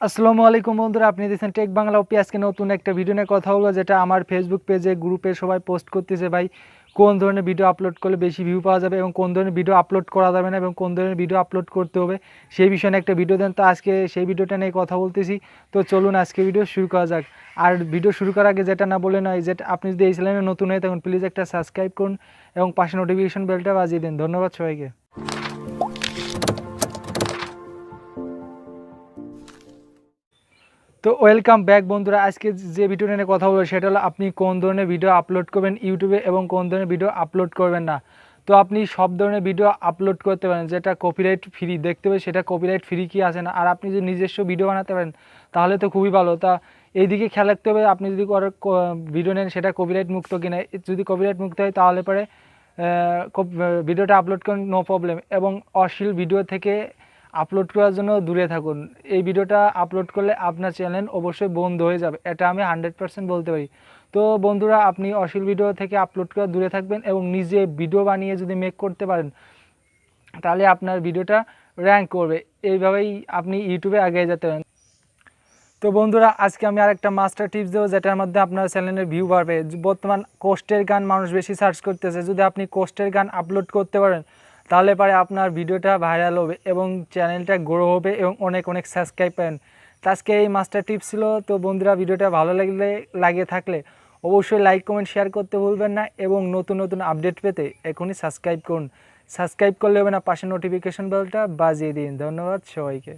আসসালামু আলাইকুম বন্ধুরা, আপনি দেখছেন টেক বাংলা ওপি। আজকে নতুন একটা ভিডিও নিয়ে কথা হলো, যেটা আমার ফেসবুক পেজে গ্রুপে সবাই পোস্ট করতেছে। ভাই, কোন ধরনের ভিডিও আপলোড করলে বেশি ভিউ পাওয়া যাবে এবং কোন ধরনের ভিডিও আপলোড করা যাবে না এবং কোন ধরনের ভিডিও আপলোড করতে হবে সেই বিষয়ে নিয়ে একটা ভিডিও দেন। তো আজকে সেই ভিডিওটা নিয়ে কথা বলতেছি। তো চলুন আজকে ভিডিও শুরু করা যাক। আর ভিডিও শুরু করার আগে যেটা না বলে নয়, যেটা আপনি যদি এই চ্যানেলে নতুন হয়ে থাকুন প্লিজ একটা সাবস্ক্রাইব করুন এবং পাশে নোটিফিকেশন বেলটা বাজিয়ে দিন। ধন্যবাদ সবাইকে। তো ওয়েলকাম ব্যাক বন্ধুরা। আজকে যে ভিডিওটা নিয়ে কথা বলবো সেটা হলো আপনি কোন ধরনের ভিডিও আপলোড করবেন ইউটিউবে এবং কোন ধরনের ভিডিও আপলোড করবেন না। তো আপনি সব ধরনের ভিডিও আপলোড করতে পারেন, যেটা কপিরাইট ফ্রি। দেখতে হবে সেটা কপিরাইট ফ্রি কি আছে না। আর আপনি যদি নিজস্ব ভিডিও বানাতে পারেন তাহলে তো খুবই ভালো। তা এইদিকে খেয়াল রাখতে হবে, আপনি যদি ভিডিও নেন সেটা কপিরাইট মুক্ত কিনা। যদি কপিরাইট মুক্ত হয় তাহলে পরে ভিডিওটা আপলোড করুন, নো প্রবলেম। এবং অশ্লীল ভিডিও থেকে আপলোড করার জন্য দূরে থাকুন। এই ভিডিওটা আপলোড করলে আপনার চ্যানেল অবশ্যই বন্ধ হয়ে যাবে, এটা আমি 100% বলতে পারি। তো বন্ধুরা, আপনি অশ্লীল ভিডিও থেকে আপলোড করা দূরে থাকবেন এবং নিজে ভিডিও বানিয়ে যদি মেক করতে পারেন তাহলে আপনার ভিডিওটা র্যাঙ্ক করবে। এইভাবেই আপনি ইউটিউবে এগিয়ে যেতে পারেন। তো বন্ধুরা, আজকে আমি আরেকটা মাস্টার টিপস দেবো, যেটার মধ্যে আপনার চ্যানেলের ভিউ বাড়বে। বর্তমান কোস্টের গান মানুষ বেশি সার্চ করতেছে। যদি আপনি কোস্টের গান আপলোড করতে পারেন তাহলে পরে আপনার ভিডিওটা ভাইরাল হবে এবং চ্যানেলটা গ্রো হবে এবং অনেক অনেক সাবস্ক্রাইব পাবেন। তো আজকে এই মাস্টার টিপস ছিল। তো বন্ধুরা, ভিডিওটা ভালো লাগে থাকলে অবশ্যই লাইক কমেন্ট শেয়ার করতে ভুলবেন না এবং নতুন নতুন আপডেট পেতে এখনই সাবস্ক্রাইব করুন। সাবস্ক্রাইব করলে হবে না, পাশে নোটিফিকেশন বেলটা বাজিয়ে দিন। ধন্যবাদ সবাইকে।